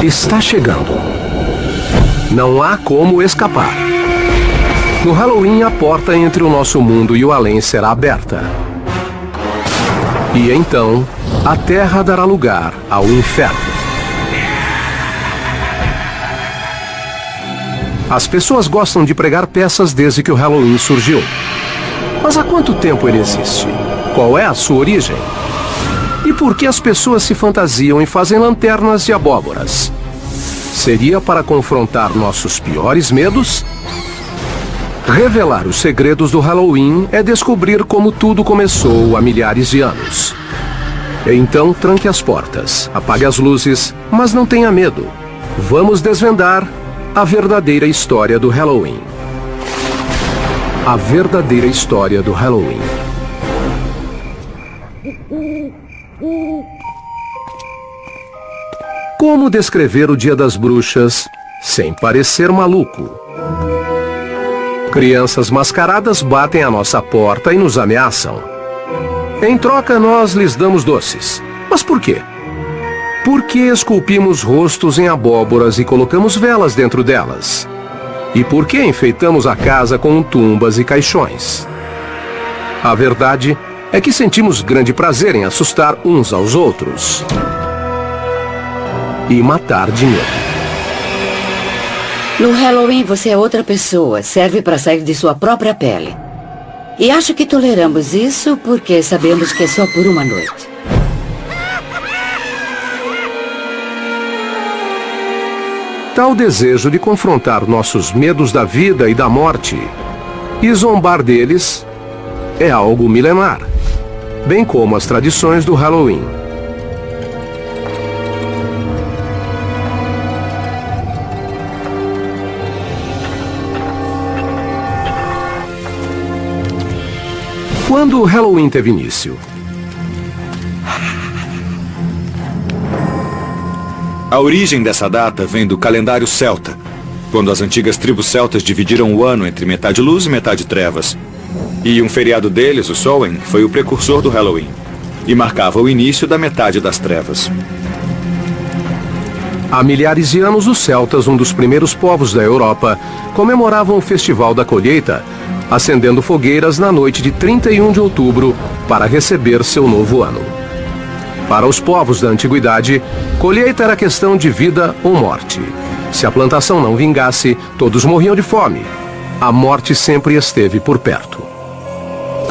está chegando. Não há como escapar. No Halloween, a porta entre o nosso mundo e o além será aberta. E então, a Terra dará lugar ao inferno. As pessoas gostam de pregar peças desde que o Halloween surgiu. Mas há quanto tempo ele existe? Qual é a sua origem? E por que as pessoas se fantasiam e fazem lanternas e abóboras? Seria para confrontar nossos piores medos? Revelar os segredos do Halloween é descobrir como tudo começou há milhares de anos. Então tranque as portas, apague as luzes, mas não tenha medo. Vamos desvendar a verdadeira história do Halloween. A verdadeira história do Halloween. Como descrever o Dia das Bruxas sem parecer maluco? Crianças mascaradas batem à nossa porta e nos ameaçam. Em troca, nós lhes damos doces. Mas por quê? Por que esculpimos rostos em abóboras e colocamos velas dentro delas? E por que enfeitamos a casa com tumbas e caixões? A verdade é que sentimos grande prazer em assustar uns aos outros e matar de medo. No Halloween você é outra pessoa, serve para sair de sua própria pele. E acho que toleramos isso porque sabemos que é só por uma noite. Tal desejo de confrontar nossos medos da vida e da morte e zombar deles é algo milenar, bem como as tradições do Halloween. Quando o Halloween teve início? A origem dessa data vem do calendário celta, quando as antigas tribos celtas dividiram o ano entre metade luz e metade trevas. E um feriado deles, o Samhain, foi o precursor do Halloween, e marcava o início da metade das trevas. Há milhares de anos, os celtas, um dos primeiros povos da Europa, comemoravam o Festival da Colheita, acendendo fogueiras na noite de 31 de outubro para receber seu novo ano. Para os povos da antiguidade, colheita era questão de vida ou morte. Se a plantação não vingasse, todos morriam de fome. A morte sempre esteve por perto.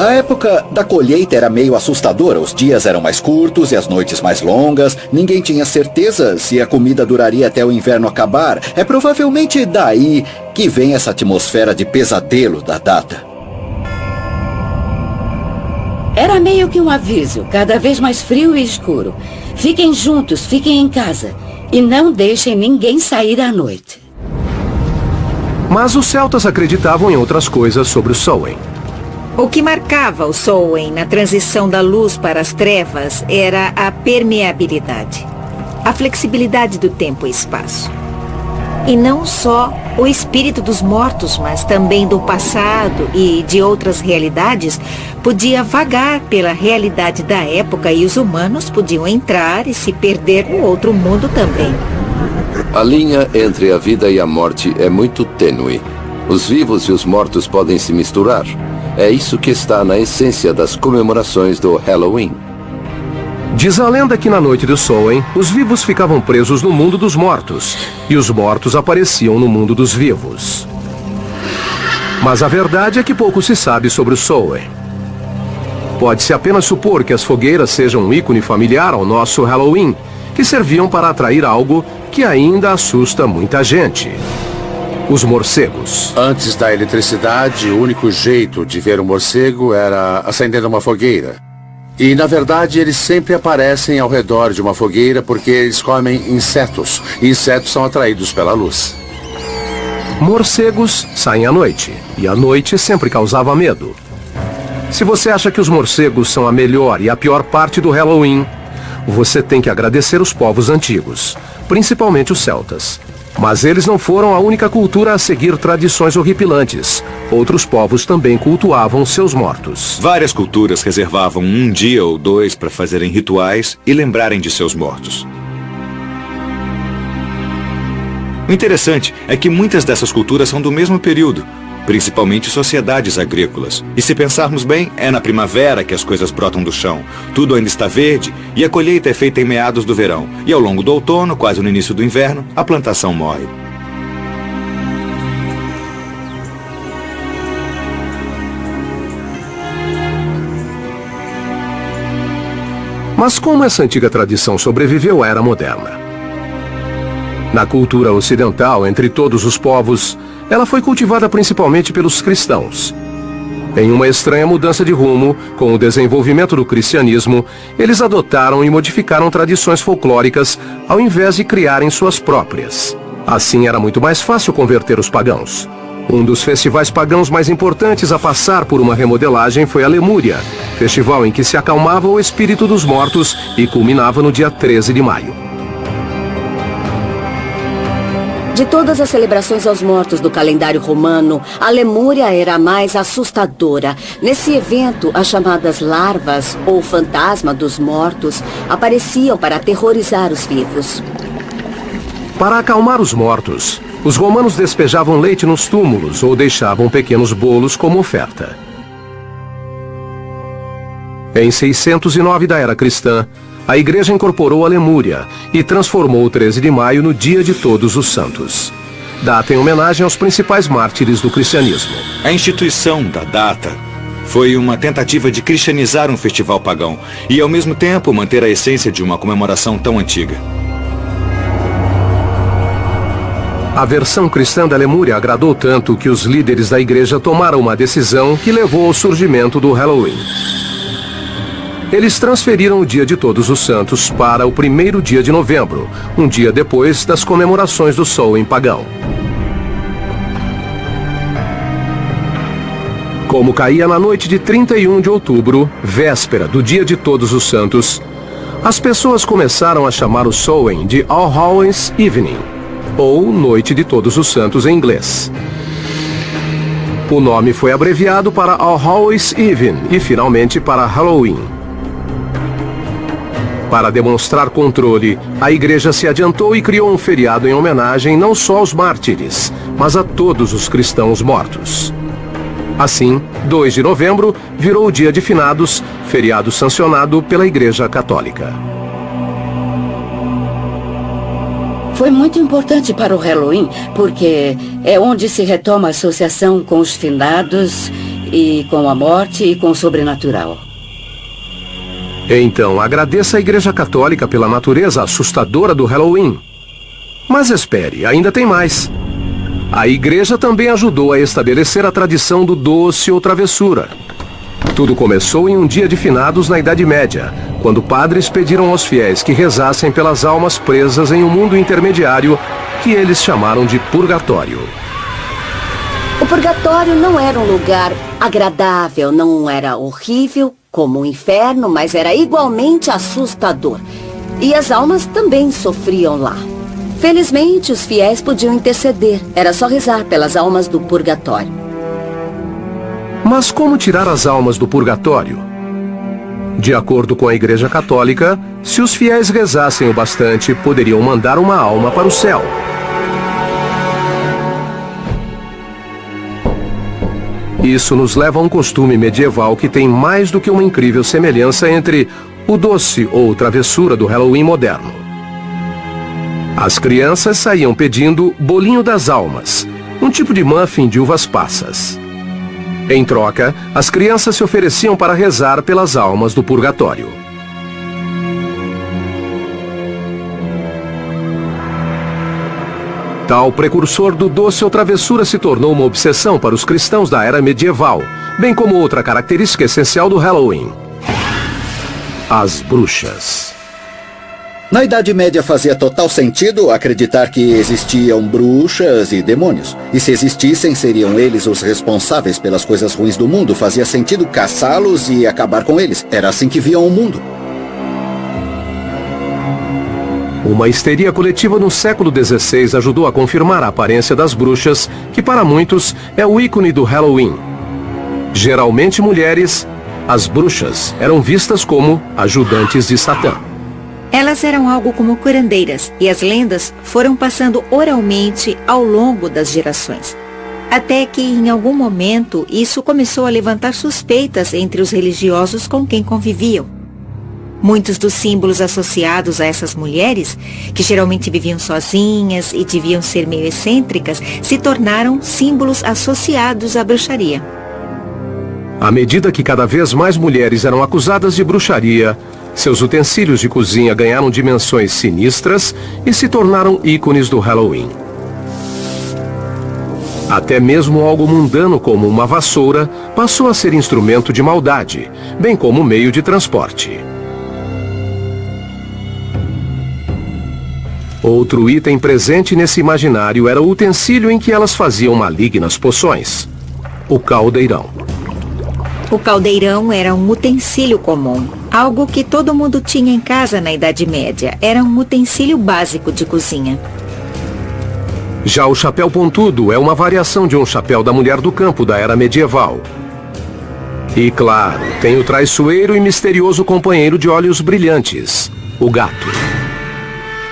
A época da colheita era meio assustadora. Os dias eram mais curtos e as noites mais longas. Ninguém tinha certeza se a comida duraria até o inverno acabar. É provavelmente daí que vem essa atmosfera de pesadelo da data. Era meio que um aviso, cada vez mais frio e escuro. Fiquem juntos, fiquem em casa. E não deixem ninguém sair à noite. Mas os celtas acreditavam em outras coisas sobre o Samhain. O que marcava o Samhain na transição da luz para as trevas era a permeabilidade, a flexibilidade do tempo e espaço. E não só o espírito dos mortos, mas também do passado e de outras realidades podia vagar pela realidade da época e os humanos podiam entrar e se perder no outro mundo também. A linha entre a vida e a morte é muito tênue. Os vivos e os mortos podem se misturar. É isso que está na essência das comemorações do Halloween. Diz a lenda que na noite do Samhain, os vivos ficavam presos no mundo dos mortos, e os mortos apareciam no mundo dos vivos. Mas a verdade é que pouco se sabe sobre o Samhain. Pode-se apenas supor que as fogueiras sejam um ícone familiar ao nosso Halloween, que serviam para atrair algo que ainda assusta muita gente: os morcegos. Antes da eletricidade, o único jeito de ver um morcego era acendendo uma fogueira. E, na verdade, eles sempre aparecem ao redor de uma fogueira porque eles comem insetos. E insetos são atraídos pela luz. Morcegos saem à noite, e a noite sempre causava medo. Se você acha que os morcegos são a melhor e a pior parte do Halloween, você tem que agradecer os povos antigos, principalmente os celtas. Mas eles não foram a única cultura a seguir tradições horripilantes. Outros povos também cultuavam seus mortos. Várias culturas reservavam um dia ou dois para fazerem rituais e lembrarem de seus mortos. O interessante é que muitas dessas culturas são do mesmo período, principalmente sociedades agrícolas. E se pensarmos bem, é na primavera que as coisas brotam do chão. Tudo ainda está verde e a colheita é feita em meados do verão. E ao longo do outono, quase no início do inverno, a plantação morre. Mas como essa antiga tradição sobreviveu à era moderna? Na cultura ocidental, entre todos os povos, ela foi cultivada principalmente pelos cristãos. Em uma estranha mudança de rumo, com o desenvolvimento do cristianismo, eles adotaram e modificaram tradições folclóricas ao invés de criarem suas próprias. Assim era muito mais fácil converter os pagãos. Um dos festivais pagãos mais importantes a passar por uma remodelagem foi a Lemúria, festival em que se acalmava o espírito dos mortos e culminava no dia 13 de maio. De todas as celebrações aos mortos do calendário romano, a Lemúria era a mais assustadora. Nesse evento, as chamadas larvas, ou fantasma dos mortos, apareciam para aterrorizar os vivos. Para acalmar os mortos, os romanos despejavam leite nos túmulos ou deixavam pequenos bolos como oferta. Em 609 da era cristã, a Igreja incorporou a Lemúria e transformou o 13 de maio no Dia de Todos os Santos. Data em homenagem aos principais mártires do cristianismo. A instituição da data foi uma tentativa de cristianizar um festival pagão e, ao mesmo tempo, manter a essência de uma comemoração tão antiga. A versão cristã da Lemúria agradou tanto que os líderes da igreja tomaram uma decisão que levou ao surgimento do Halloween. Eles transferiram o Dia de Todos os Santos para o 1º dia de novembro, um dia depois das comemorações do Samhain pagão. Como caía na noite de 31 de outubro, véspera do Dia de Todos os Santos, as pessoas começaram a chamar o Samhain de All Hallows Evening, ou Noite de Todos os Santos em inglês. O nome foi abreviado para All Hallows Eve e finalmente para Halloween. Para demonstrar controle, a igreja se adiantou e criou um feriado em homenagem não só aos mártires, mas a todos os cristãos mortos. Assim, 2 de novembro virou o Dia de Finados, feriado sancionado pela Igreja Católica. Foi muito importante para o Halloween, porque é onde se retoma a associação com os finados e com a morte e com o sobrenatural. Então, agradeça à Igreja Católica pela natureza assustadora do Halloween. Mas espere, ainda tem mais. A Igreja também ajudou a estabelecer a tradição do doce ou travessura. Tudo começou em um dia de finados na Idade Média, quando padres pediram aos fiéis que rezassem pelas almas presas em um mundo intermediário que eles chamaram de purgatório. O purgatório não era um lugar agradável, não era horrível como o inferno, mas era igualmente assustador. E as almas também sofriam lá. Felizmente, os fiéis podiam interceder. Era só rezar pelas almas do purgatório. Mas como tirar as almas do purgatório? De acordo com a Igreja Católica, se os fiéis rezassem o bastante, poderiam mandar uma alma para o céu. Isso nos leva a um costume medieval que tem mais do que uma incrível semelhança entre o doce ou travessura do Halloween moderno. As crianças saíam pedindo bolinho das almas, um tipo de muffin de uvas passas. Em troca, as crianças se ofereciam para rezar pelas almas do purgatório. Tal precursor do doce ou travessura se tornou uma obsessão para os cristãos da era medieval, bem como outra característica essencial do Halloween: as bruxas. Na Idade Média fazia total sentido acreditar que existiam bruxas e demônios. E se existissem, seriam eles os responsáveis pelas coisas ruins do mundo. Fazia sentido caçá-los e acabar com eles. Era assim que viam o mundo. Uma histeria coletiva no século XVI ajudou a confirmar a aparência das bruxas, que para muitos é o ícone do Halloween. Geralmente mulheres, as bruxas eram vistas como ajudantes de Satã. Elas eram algo como curandeiras e as lendas foram passando oralmente ao longo das gerações. Até que, em algum momento, isso começou a levantar suspeitas entre os religiosos com quem conviviam. Muitos dos símbolos associados a essas mulheres, que geralmente viviam sozinhas e deviam ser meio excêntricas, se tornaram símbolos associados à bruxaria. À medida que cada vez mais mulheres eram acusadas de bruxaria, seus utensílios de cozinha ganharam dimensões sinistras e se tornaram ícones do Halloween. Até mesmo algo mundano como uma vassoura passou a ser instrumento de maldade, bem como meio de transporte. Outro item presente nesse imaginário era o utensílio em que elas faziam malignas poções: o caldeirão. O caldeirão era um utensílio comum, algo que todo mundo tinha em casa na Idade Média. Era um utensílio básico de cozinha. Já o chapéu pontudo é uma variação de um chapéu da mulher do campo da era medieval. E claro, tem o traiçoeiro e misterioso companheiro de olhos brilhantes, o gato.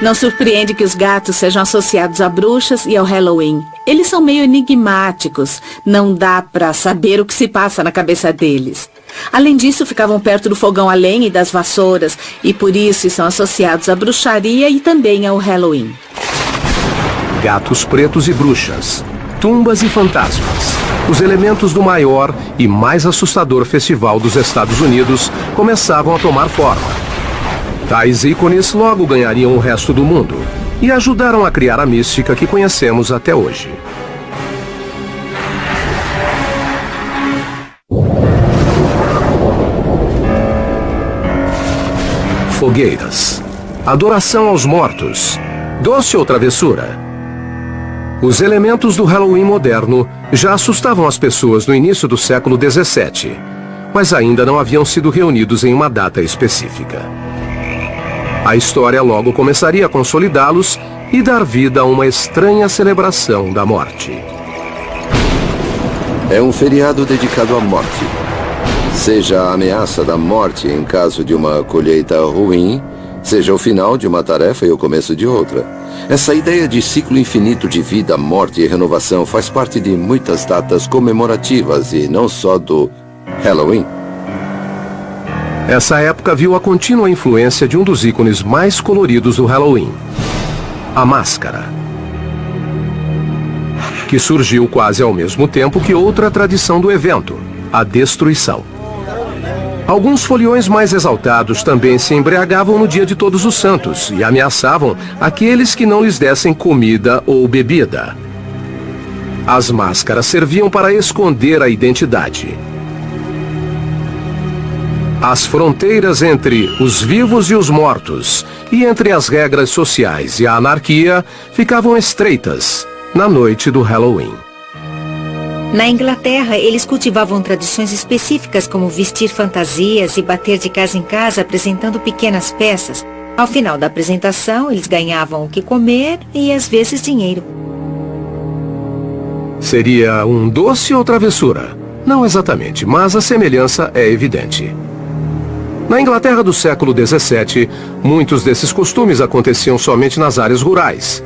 Não surpreende que os gatos sejam associados a bruxas e ao Halloween. Eles são meio enigmáticos, não dá pra saber o que se passa na cabeça deles. Além disso, ficavam perto do fogão a lenha e das vassouras, e por isso são associados à bruxaria e também ao Halloween. Gatos pretos e bruxas, tumbas e fantasmas. Os elementos do maior e mais assustador festival dos Estados Unidos começavam a tomar forma. Tais ícones logo ganhariam o resto do mundo e ajudaram a criar a mística que conhecemos até hoje. Fogueiras, adoração aos mortos, doce ou travessura. Os elementos do Halloween moderno já assustavam as pessoas no início do século XVII, mas ainda não haviam sido reunidos em uma data específica. A história logo começaria a consolidá-los e dar vida a uma estranha celebração da morte. É um feriado dedicado à morte. Seja a ameaça da morte em caso de uma colheita ruim, seja o final de uma tarefa e o começo de outra. Essa ideia de ciclo infinito de vida, morte e renovação faz parte de muitas datas comemorativas e não só do Halloween. Essa época viu a contínua influência de um dos ícones mais coloridos do Halloween, a máscara, que surgiu quase ao mesmo tempo que outra tradição do evento, a destruição. Alguns foliões mais exaltados também se embriagavam no dia de Todos os Santos e ameaçavam aqueles que não lhes dessem comida ou bebida. As máscaras serviam para esconder a identidade. As fronteiras entre os vivos e os mortos, e entre as regras sociais e a anarquia, ficavam estreitas na noite do Halloween. Na Inglaterra, eles cultivavam tradições específicas como vestir fantasias e bater de casa em casa apresentando pequenas peças. Ao final da apresentação, eles ganhavam o que comer e às vezes dinheiro. Seria um doce ou travessura? Não exatamente, mas a semelhança é evidente. Na Inglaterra do século XVII, muitos desses costumes aconteciam somente nas áreas rurais.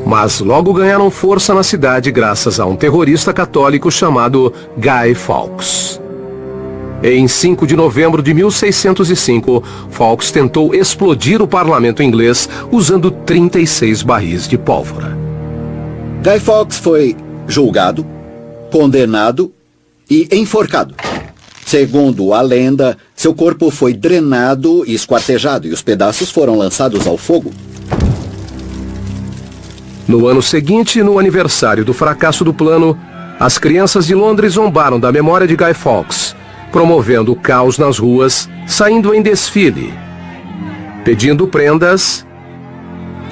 Mas logo ganharam força na cidade graças a um terrorista católico chamado Guy Fawkes. Em 5 de novembro de 1605, Fawkes tentou explodir o parlamento inglês usando 36 barris de pólvora. Guy Fawkes foi julgado, condenado e enforcado. Segundo a lenda, seu corpo foi drenado e esquartejado e os pedaços foram lançados ao fogo. No ano seguinte, no aniversário do fracasso do plano, as crianças de Londres zombaram da memória de Guy Fawkes, promovendo o caos nas ruas, saindo em desfile, pedindo prendas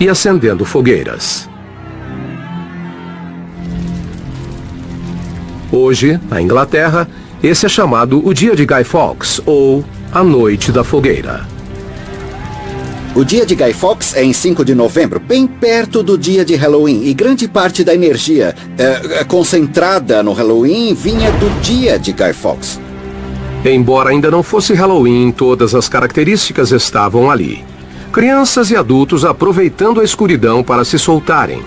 e acendendo fogueiras. Hoje, na Inglaterra, esse é chamado o Dia de Guy Fawkes, ou a Noite da Fogueira. O dia de Guy Fawkes é em 5 de novembro, bem perto do dia de Halloween, e grande parte da energia concentrada no Halloween vinha do dia de Guy Fawkes. Embora ainda não fosse Halloween, todas as características estavam ali. crianças e adultos aproveitando a escuridão para se soltarem.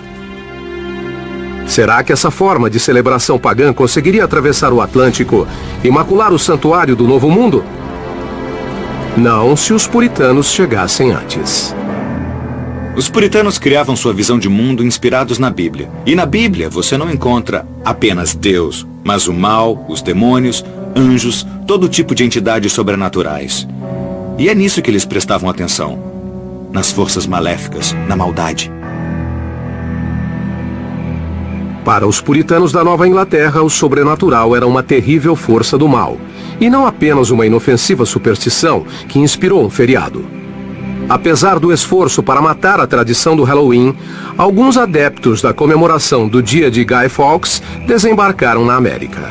Será que essa forma de celebração pagã conseguiria atravessar o Atlântico e macular o santuário do Novo Mundo? Não, se os puritanos chegassem antes. Os puritanos criavam sua visão de mundo inspirados na Bíblia. E na Bíblia você não encontra apenas Deus, mas o mal, os demônios, anjos, todo tipo de entidades sobrenaturais. E é nisso que eles prestavam atenção. Nas forças maléficas, na maldade. Para os puritanos da Nova Inglaterra, o sobrenatural era uma terrível força do mal, e não apenas uma inofensiva superstição que inspirou um feriado. Apesar do esforço para matar a tradição do Halloween, alguns adeptos da comemoração do dia de Guy Fawkes desembarcaram na América.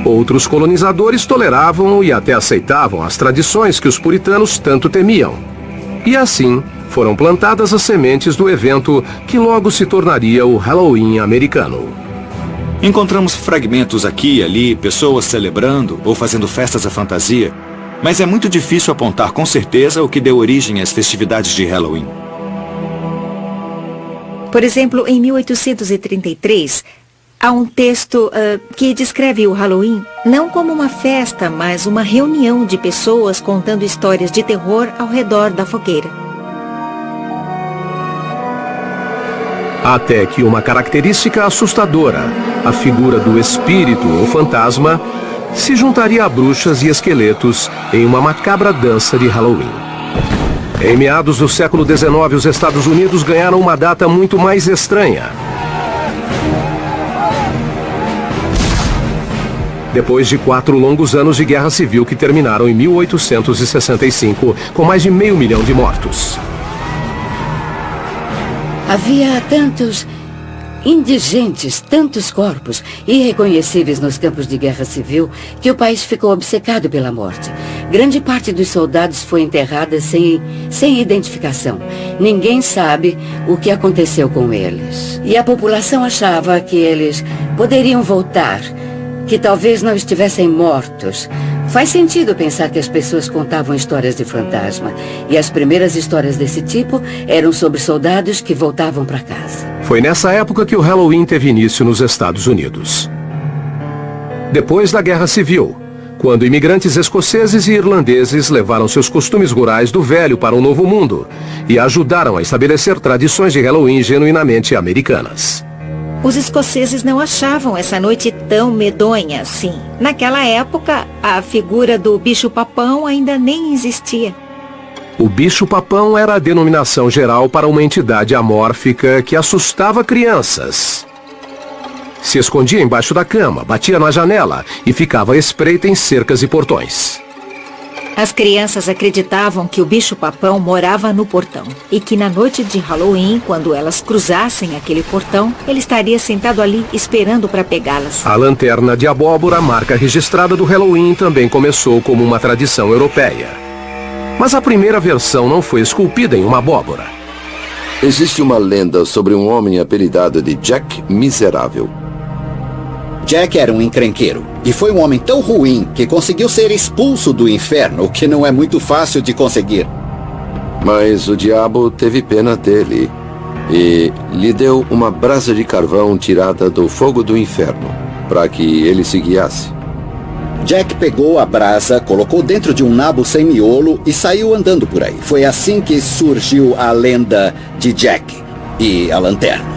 Outros colonizadores toleravam e até aceitavam as tradições que os puritanos tanto temiam. E assim, foram plantadas as sementes do evento que logo se tornaria o Halloween americano. Encontramos fragmentos aqui e ali, pessoas celebrando ou fazendo festas à fantasia, mas é muito difícil apontar com certeza o que deu origem às festividades de Halloween. Por exemplo, em 1833, há um texto que descreve o Halloween não como uma festa, mas uma reunião de pessoas contando histórias de terror ao redor da fogueira. Até que uma característica assustadora, a figura do espírito ou fantasma, se juntaria a bruxas e esqueletos em uma macabra dança de Halloween. Em meados do século XIX, os Estados Unidos ganharam uma data muito mais estranha. Depois de 4 longos anos de guerra civil que terminaram em 1865, com mais de 500 mil de mortos. Havia tantos indigentes, tantos corpos irreconhecíveis nos campos de guerra civil, que o país ficou obcecado pela morte. Grande parte dos soldados foi enterrada sem identificação. Ninguém sabe o que aconteceu com eles. E a população achava que eles poderiam voltar, que talvez não estivessem mortos. Faz sentido pensar que as pessoas contavam histórias de fantasma. E as primeiras histórias desse tipo eram sobre soldados que voltavam para casa. Foi nessa época que o Halloween teve início nos Estados Unidos. Depois da Guerra Civil, quando imigrantes escoceses e irlandeses levaram seus costumes rurais do Velho para o Novo Mundo e ajudaram a estabelecer tradições de Halloween genuinamente americanas. Os escoceses não achavam essa noite tão medonha assim. Naquela época, a figura do bicho-papão ainda nem existia. O bicho-papão era a denominação geral para uma entidade amórfica que assustava crianças. Se escondia embaixo da cama, batia na janela e ficava à espreita em cercas e portões. As crianças acreditavam que o bicho-papão morava no portão e que na noite de Halloween, quando elas cruzassem aquele portão, ele estaria sentado ali esperando para pegá-las. A lanterna de abóbora, marca registrada do Halloween, também começou como uma tradição europeia. Mas a primeira versão não foi esculpida em uma abóbora. Existe uma lenda sobre um homem apelidado de Jack Miserável. Jack era um encrenqueiro e foi um homem tão ruim que conseguiu ser expulso do inferno, o que não é muito fácil de conseguir. Mas o diabo teve pena dele e lhe deu uma brasa de carvão tirada do fogo do inferno, para que ele se guiasse. Jack pegou a brasa, colocou dentro de um nabo sem miolo e saiu andando por aí. Foi assim que surgiu a lenda de Jack e a lanterna.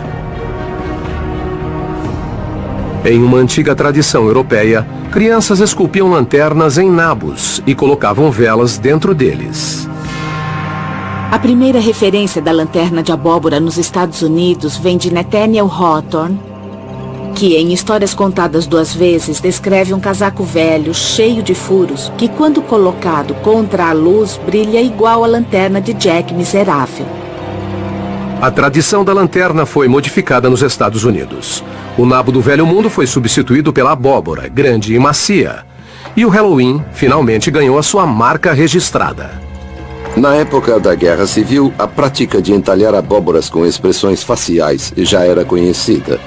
Em uma antiga tradição europeia, crianças esculpiam lanternas em nabos e colocavam velas dentro deles. A primeira referência da lanterna de abóbora nos Estados Unidos vem de Nathaniel Hawthorne, que em Histórias Contadas Duas Vezes descreve um casaco velho, cheio de furos, que quando colocado contra a luz brilha igual a lanterna de Jack Miserável. A tradição da lanterna foi modificada nos Estados Unidos. O nabo do Velho Mundo foi substituído pela abóbora, grande e macia. E o Halloween finalmente ganhou a sua marca registrada. Na época da Guerra Civil, a prática de entalhar abóboras com expressões faciais já era conhecida.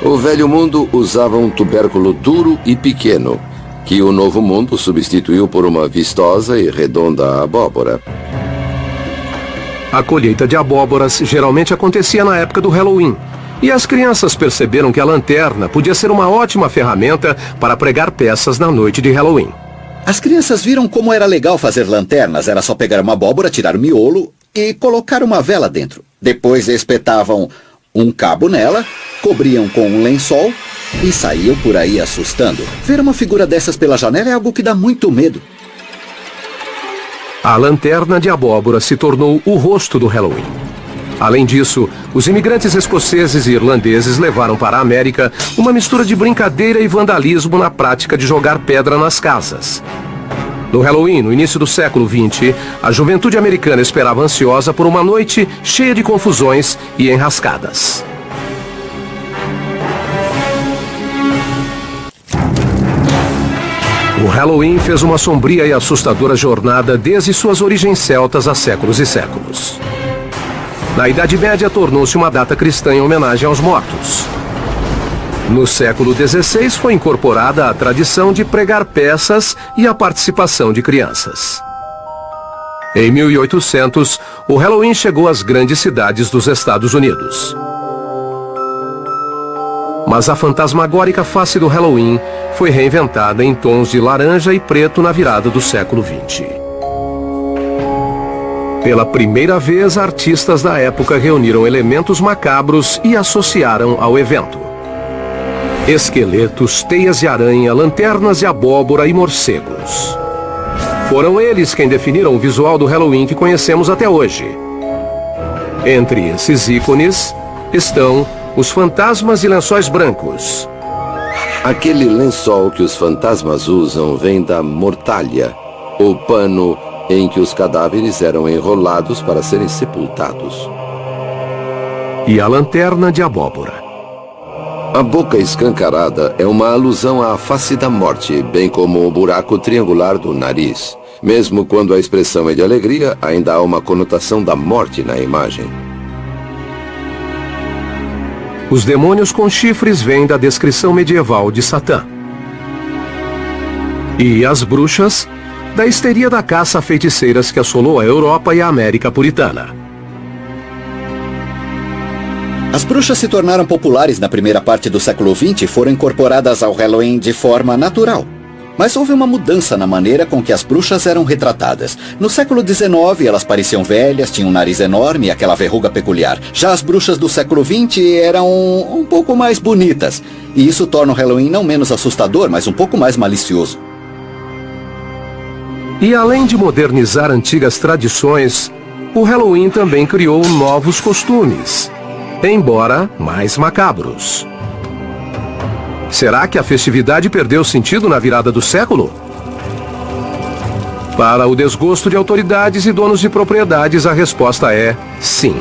O Velho Mundo usava um tubérculo duro e pequeno, que o novo mundo substituiu por uma vistosa e redonda abóbora. A colheita de abóboras geralmente acontecia na época do Halloween, e as crianças perceberam que a lanterna podia ser uma ótima ferramenta para pregar peças na noite de Halloween. As crianças viram como era legal fazer lanternas. Era só pegar uma abóbora, tirar o miolo e colocar uma vela dentro. Depois espetavam um cabo nela, cobriam com um lençol e saíam por aí assustando. Ver uma figura dessas pela janela é algo que dá muito medo. A lanterna de abóbora se tornou o rosto do Halloween. Além disso, os imigrantes escoceses e irlandeses levaram para a América uma mistura de brincadeira e vandalismo na prática de jogar pedra nas casas. No Halloween, no início do século XX, a juventude americana esperava ansiosa por uma noite cheia de confusões e enrascadas. O Halloween fez uma sombria e assustadora jornada desde suas origens celtas há séculos e séculos. Na Idade Média, tornou-se uma data cristã em homenagem aos mortos. No século XVI, foi incorporada a tradição de pregar peças e a participação de crianças. Em 1800, o Halloween chegou às grandes cidades dos Estados Unidos. Mas a fantasmagórica face do Halloween foi reinventada em tons de laranja e preto na virada do século XX. Pela primeira vez, artistas da época reuniram elementos macabros e associaram ao evento. Esqueletos, teias de aranha, lanternas de abóbora e morcegos. Foram eles quem definiram o visual do Halloween que conhecemos até hoje. Entre esses ícones estão os fantasmas e lençóis brancos. Aquele lençol que os fantasmas usam vem da mortalha, o pano em que os cadáveres eram enrolados para serem sepultados. E a lanterna de abóbora. A boca escancarada é uma alusão à face da morte, bem como o buraco triangular do nariz. Mesmo quando a expressão é de alegria, ainda há uma conotação da morte na imagem. Os demônios com chifres vêm da descrição medieval de Satã. E as bruxas, da histeria da caça a feiticeiras que assolou a Europa e a América puritana. As bruxas se tornaram populares na primeira parte do século XX e foram incorporadas ao Halloween de forma natural. Mas houve uma mudança na maneira com que as bruxas eram retratadas. No século XIX, elas pareciam velhas, tinham um nariz enorme e aquela verruga peculiar. Já as bruxas do século XX eram um pouco mais bonitas. E isso torna o Halloween não menos assustador, mas um pouco mais malicioso. E além de modernizar antigas tradições, o Halloween também criou novos costumes, embora mais macabros. Será que a festividade perdeu sentido na virada do século? Para o desgosto de autoridades e donos de propriedades, a resposta é sim.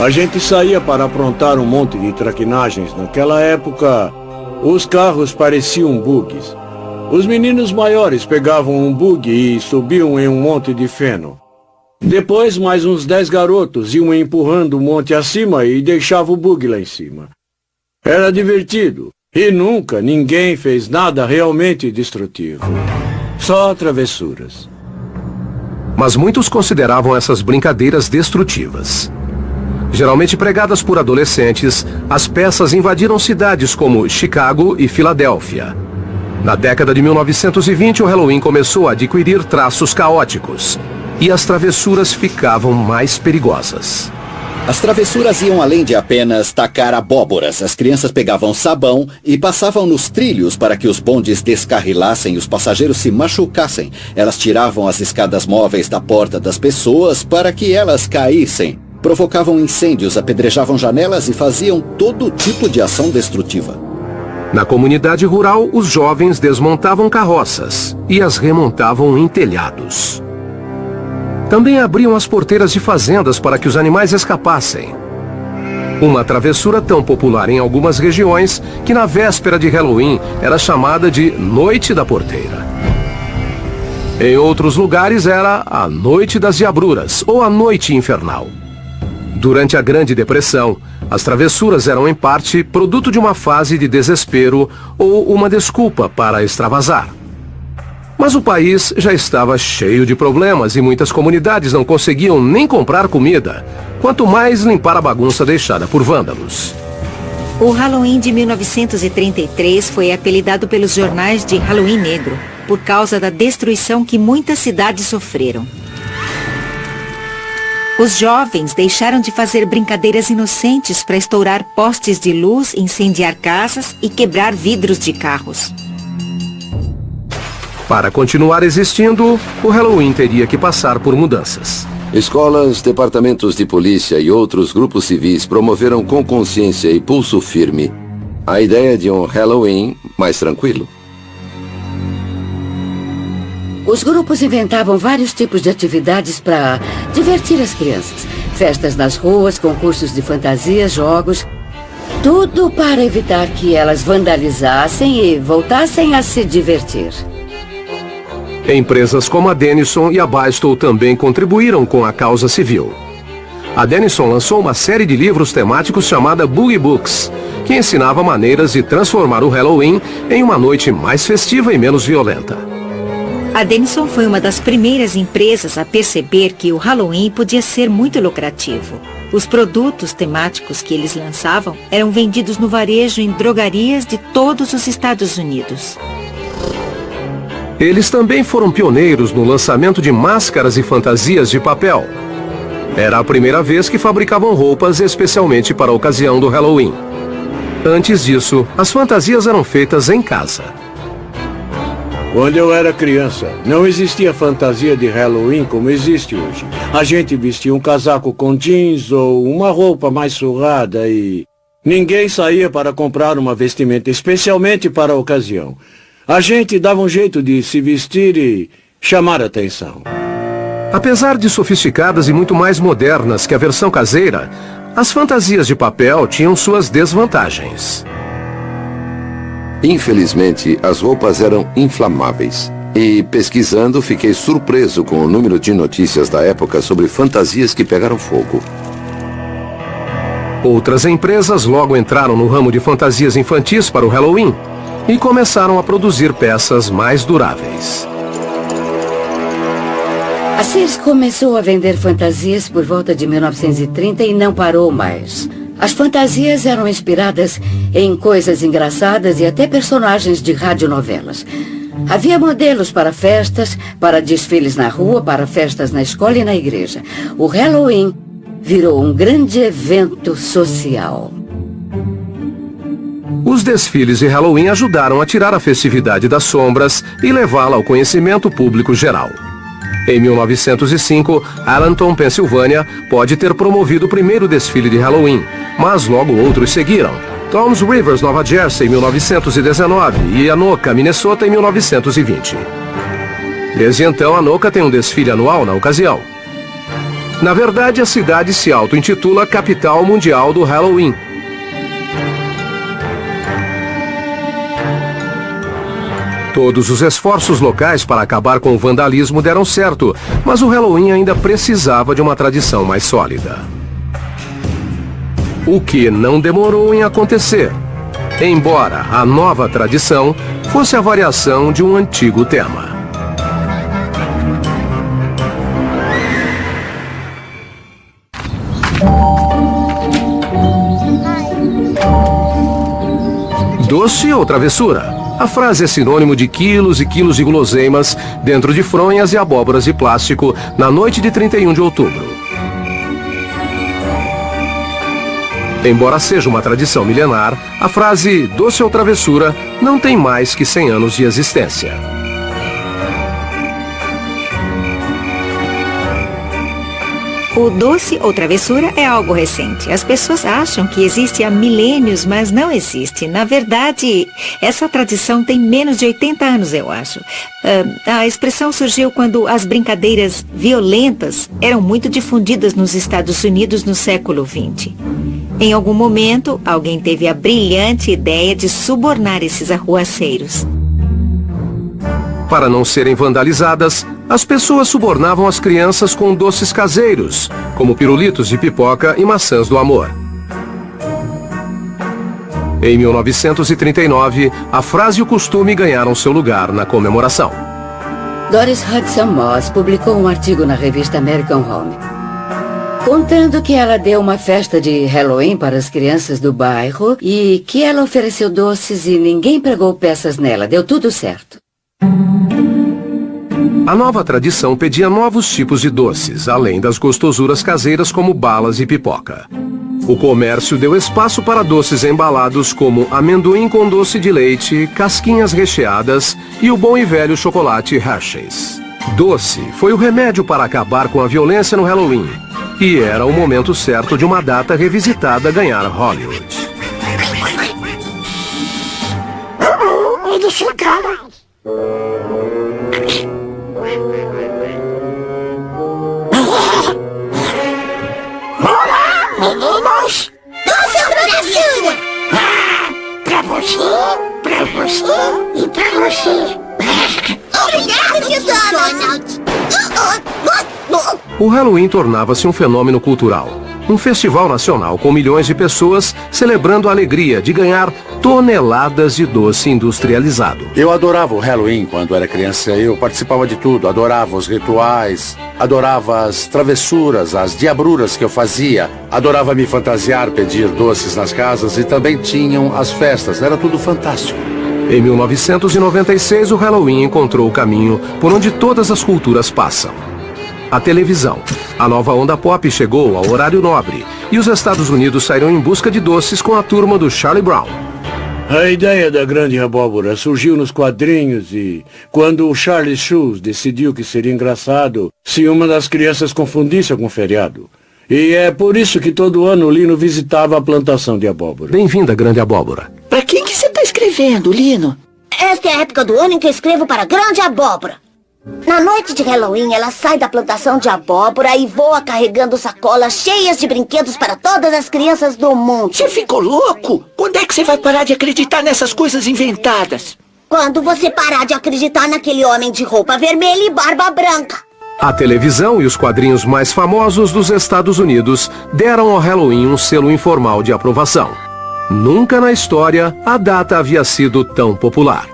A gente saía para aprontar um monte de traquinagens. Naquela época, os carros pareciam bugs. Os meninos maiores pegavam um bug e subiam em um monte de feno. Depois, mais uns 10 garotos iam empurrando o monte acima e deixavam o bug lá em cima. Era divertido. E nunca ninguém fez nada realmente destrutivo. Só travessuras. Mas muitos consideravam essas brincadeiras destrutivas. Geralmente pregadas por adolescentes, as peças invadiram cidades como Chicago e Filadélfia. Na década de 1920, o Halloween começou a adquirir traços caóticos. E as travessuras ficavam mais perigosas. As travessuras iam além de apenas tacar abóboras. As crianças pegavam sabão e passavam nos trilhos para que os bondes descarrilassem e os passageiros se machucassem. Elas tiravam as escadas móveis da porta das pessoas para que elas caíssem. Provocavam incêndios, apedrejavam janelas e faziam todo tipo de ação destrutiva. Na comunidade rural, os jovens desmontavam carroças e as remontavam em telhados. Também abriam as porteiras de fazendas para que os animais escapassem. Uma travessura tão popular em algumas regiões que na véspera de Halloween era chamada de Noite da Porteira. Em outros lugares era a Noite das Diabruras ou a Noite Infernal. Durante a Grande Depressão, As travessuras eram, em parte, produto de uma fase de desespero ou uma desculpa para extravasar. Mas o país já estava cheio de problemas e muitas comunidades não conseguiam nem comprar comida, quanto mais limpar a bagunça deixada por vândalos. O Halloween de 1933 foi apelidado pelos jornais de Halloween Negro, por causa da destruição que muitas cidades sofreram. Os jovens deixaram de fazer brincadeiras inocentes para estourar postes de luz, incendiar casas e quebrar vidros de carros. Para continuar existindo, o Halloween teria que passar por mudanças. Escolas, departamentos de polícia e outros grupos civis promoveram com consciência e pulso firme a ideia de um Halloween mais tranquilo. Os grupos inventavam vários tipos de atividades para divertir as crianças. Festas nas ruas, concursos de fantasias, jogos. Tudo para evitar que elas vandalizassem e voltassem a se divertir. Empresas como a Denison e a Barstow também contribuíram com a causa civil. A Denison lançou uma série de livros temáticos chamada Boogie Books, que ensinava maneiras de transformar o Halloween em uma noite mais festiva e menos violenta. A Denison foi uma das primeiras empresas a perceber que o Halloween podia ser muito lucrativo. Os produtos temáticos que eles lançavam eram vendidos no varejo em drogarias de todos os Estados Unidos. Eles também foram pioneiros no lançamento de máscaras e fantasias de papel. Era a primeira vez que fabricavam roupas especialmente para a ocasião do Halloween. Antes disso, as fantasias eram feitas em casa. Quando eu era criança, não existia fantasia de Halloween como existe hoje. A gente vestia um casaco com jeans ou uma roupa mais surrada e ninguém saía para comprar uma vestimenta especialmente para a ocasião. A gente dava um jeito de se vestir e chamar atenção. Apesar de sofisticadas e muito mais modernas que a versão caseira, as fantasias de papel tinham suas desvantagens. Infelizmente, as roupas eram inflamáveis. E, pesquisando, fiquei surpreso com o número de notícias da época sobre fantasias que pegaram fogo. Outras empresas logo entraram no ramo de fantasias infantis para o Halloween e começaram a produzir peças mais duráveis. A Sears começou a vender fantasias por volta de 1930 e não parou mais. As fantasias eram inspiradas em coisas engraçadas e até personagens de radionovelas. Havia modelos para festas, para desfiles na rua, para festas na escola e na igreja. O Halloween virou um grande evento social. Os desfiles de Halloween ajudaram a tirar a festividade das sombras e levá-la ao conhecimento público geral. Em 1905, Allentown, Pensilvânia, pode ter promovido o primeiro desfile de Halloween, mas logo outros seguiram. Toms Rivers, Nova Jersey, em 1919 e Anoka, Minnesota, em 1920. Desde então, Anoka tem um desfile anual na ocasião. Na verdade, a cidade se auto-intitula Capital Mundial do Halloween. Todos os esforços locais para acabar com o vandalismo deram certo, mas o Halloween ainda precisava de uma tradição mais sólida. O que não demorou em acontecer, embora a nova tradição fosse a variação de um antigo tema. Doce ou travessura? A frase é sinônimo de quilos e quilos de guloseimas dentro de fronhas e abóboras de plástico na noite de 31 de outubro. Embora seja uma tradição milenar, a frase doce ou travessura não tem mais que 100 anos de existência. O doce ou travessura é algo recente. As pessoas acham que existe há milênios, mas não existe. Na verdade, essa tradição tem menos de 80 anos, eu acho. A expressão surgiu quando as brincadeiras violentas eram muito difundidas nos Estados Unidos no século XX. Em algum momento, alguém teve a brilhante ideia de subornar esses arruaceiros. Para não serem vandalizadas, as pessoas subornavam as crianças com doces caseiros, como pirulitos de pipoca e maçãs do amor. Em 1939, a frase e o costume ganharam seu lugar na comemoração. Doris Hudson Moss publicou um artigo na revista American Home, contando que ela deu uma festa de Halloween para as crianças do bairro e que ela ofereceu doces e ninguém pregou peças nela. Deu tudo certo. A nova tradição pedia novos tipos de doces, além das gostosuras caseiras como balas e pipoca. O comércio deu espaço para doces embalados como amendoim com doce de leite, casquinhas recheadas e o bom e velho chocolate Hershey's. Doce foi o remédio para acabar com a violência no Halloween. E era o momento certo de uma data revisitada ganhar Hollywood. Eles chegaram. Olá, meninos! Doce travessura! Pra você e pra você. Obrigado, Donald! O Halloween tornava-se um fenômeno cultural. Um festival nacional com milhões de pessoas celebrando a alegria de ganhar toneladas de doce industrializado. Eu adorava o Halloween quando era criança. Eu participava de tudo. Adorava os rituais, adorava as travessuras, as diabruras que eu fazia. Adorava me fantasiar, pedir doces nas casas e também tinham as festas. Era tudo fantástico. Em 1996, o Halloween encontrou o caminho por onde todas as culturas passam. A televisão. A nova onda pop chegou ao horário nobre e os Estados Unidos saíram em busca de doces com a turma do Charlie Brown. A ideia da Grande Abóbora surgiu nos quadrinhos e, quando o Charlie Schulz decidiu que seria engraçado se uma das crianças confundisse algum feriado. E é por isso que todo ano o Lino visitava a plantação de abóbora. Bem-vinda, Grande Abóbora. Pra quem que você tá escrevendo, Lino? Esta é a época do ano em que eu escrevo para a Grande Abóbora. Na noite de Halloween, ela sai da plantação de abóbora e voa carregando sacolas cheias de brinquedos para todas as crianças do mundo. Você ficou louco? Quando é que você vai parar de acreditar nessas coisas inventadas? Quando você parar de acreditar naquele homem de roupa vermelha e barba branca. A televisão e os quadrinhos mais famosos dos Estados Unidos deram ao Halloween um selo informal de aprovação. Nunca na história a data havia sido tão popular.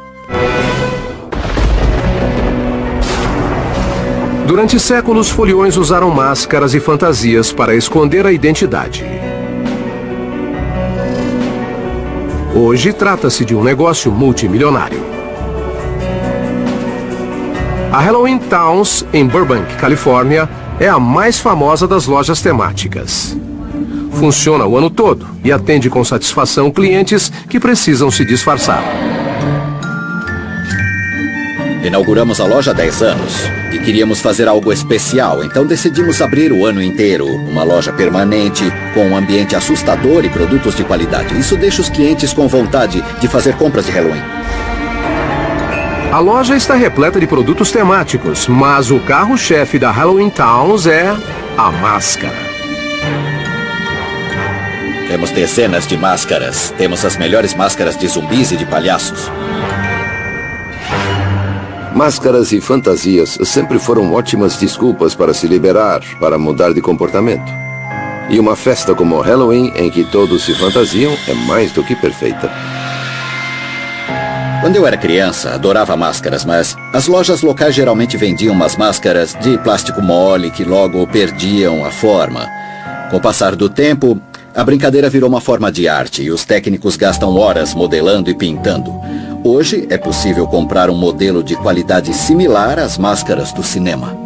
Durante séculos, foliões usaram máscaras e fantasias para esconder a identidade. Hoje trata-se de um negócio multimilionário. A Halloween Towns, em Burbank, Califórnia, é a mais famosa das lojas temáticas. Funciona o ano todo e atende com satisfação clientes que precisam se disfarçar. Inauguramos a loja há 10 anos e queríamos fazer algo especial, então decidimos abrir o ano inteiro uma loja permanente, com um ambiente assustador e produtos de qualidade. Isso deixa os clientes com vontade de fazer compras de Halloween. A loja está repleta de produtos temáticos, mas o carro-chefe da Halloween Towns é a máscara. Temos dezenas de máscaras. Temos as melhores máscaras de zumbis e de palhaços. Máscaras e fantasias sempre foram ótimas desculpas para se liberar, para mudar de comportamento. E uma festa como Halloween, em que todos se fantasiam, é mais do que perfeita. Quando eu era criança, adorava máscaras, mas as lojas locais geralmente vendiam umas máscaras de plástico mole que logo perdiam a forma. Com o passar do tempo, a brincadeira virou uma forma de arte e os técnicos gastam horas modelando e pintando. Hoje é possível comprar um modelo de qualidade similar às máscaras do cinema.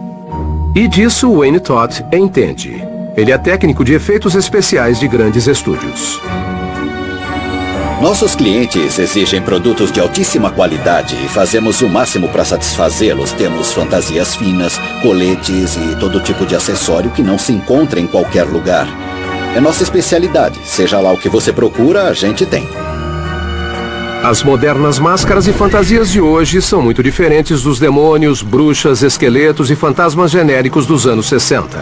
E disso Wayne Todd entende. Ele é técnico de efeitos especiais de grandes estúdios. Nossos clientes exigem produtos de altíssima qualidade e fazemos o máximo para satisfazê-los. Temos fantasias finas, coletes e todo tipo de acessório que não se encontra em qualquer lugar. É nossa especialidade. Seja lá o que você procura, a gente tem. As modernas máscaras e fantasias de hoje são muito diferentes dos demônios, bruxas, esqueletos e fantasmas genéricos dos anos 60.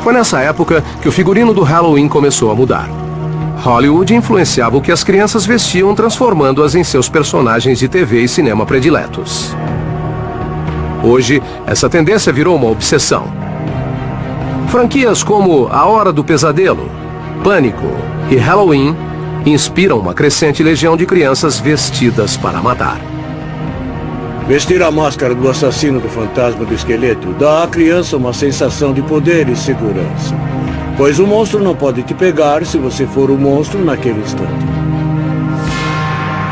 Foi nessa época que o figurino do Halloween começou a mudar. Hollywood influenciava o que as crianças vestiam, transformando-as em seus personagens de TV e cinema prediletos. Hoje, essa tendência virou uma obsessão. Franquias como A Hora do Pesadelo, Pânico e Halloween inspiram uma crescente legião de crianças vestidas para matar. Vestir a máscara do assassino do fantasma do esqueleto dá à criança uma sensação de poder e segurança. Pois o monstro não pode te pegar se você for o monstro naquele instante.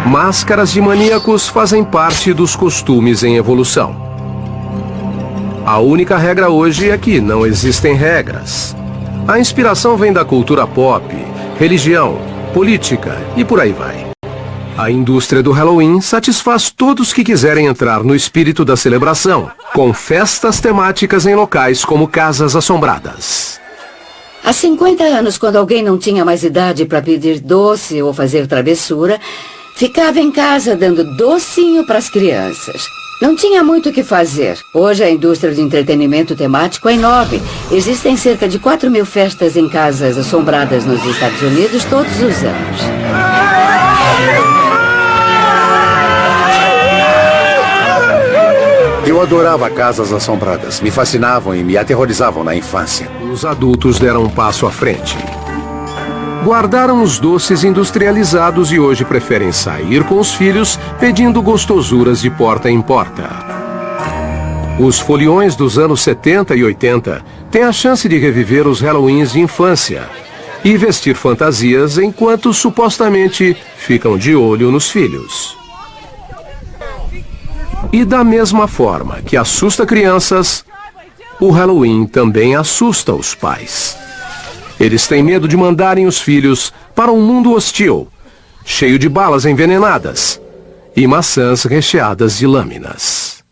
Máscaras de maníacos fazem parte dos costumes em evolução. A única regra hoje é que não existem regras. A inspiração vem da cultura pop, religião, política e por aí vai. A indústria do Halloween satisfaz todos que quiserem entrar no espírito da celebração, com festas temáticas em locais como casas assombradas. Há 50 anos, quando alguém não tinha mais idade para pedir doce ou fazer travessura, ficava em casa dando docinho para as crianças. Não tinha muito o que fazer. Hoje a indústria de entretenimento temático é enorme. Existem cerca de 4.000 festas em casas assombradas nos Estados Unidos todos os anos. Eu adorava casas assombradas. Me fascinavam e me aterrorizavam na infância. Os adultos deram um passo à frente. Guardaram os doces industrializados e hoje preferem sair com os filhos pedindo gostosuras de porta em porta. Os foliões dos anos 70 e 80 têm a chance de reviver os Halloweens de infância e vestir fantasias enquanto supostamente ficam de olho nos filhos. E da mesma forma que assusta crianças, o Halloween também assusta os pais. Eles têm medo de mandarem os filhos para um mundo hostil, cheio de balas envenenadas e maçãs recheadas de lâminas.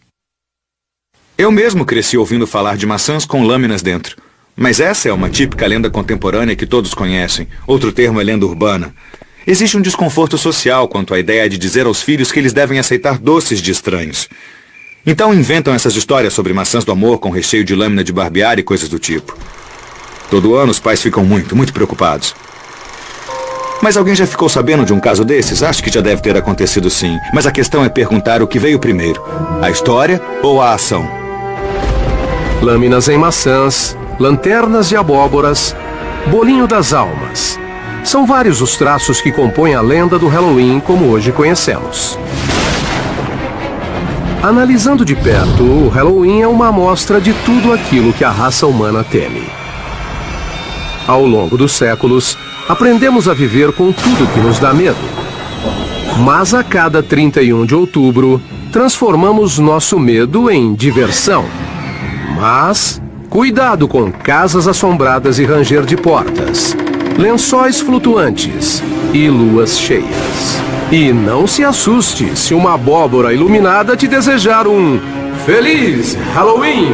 Eu mesmo cresci ouvindo falar de maçãs com lâminas dentro. Mas essa é uma típica lenda contemporânea que todos conhecem. Outro termo é lenda urbana. Existe um desconforto social quanto à ideia de dizer aos filhos que eles devem aceitar doces de estranhos. Então inventam essas histórias sobre maçãs do amor com recheio de lâmina de barbear e coisas do tipo. Todo ano os pais ficam muito preocupados. Mas alguém já ficou sabendo de um caso desses? Acho que já deve ter acontecido sim. Mas a questão é perguntar o que veio primeiro. A história ou a ação? Lâminas em maçãs, lanternas de abóboras, bolinho das almas. São vários os traços que compõem a lenda do Halloween como hoje conhecemos. Analisando de perto, o Halloween é uma amostra de tudo aquilo que a raça humana teme. Ao longo dos séculos, aprendemos a viver com tudo que nos dá medo. Mas a cada 31 de outubro, transformamos nosso medo em diversão. Mas, cuidado com casas assombradas e ranger de portas, lençóis flutuantes e luas cheias. E não se assuste se uma abóbora iluminada te desejar um Feliz Halloween!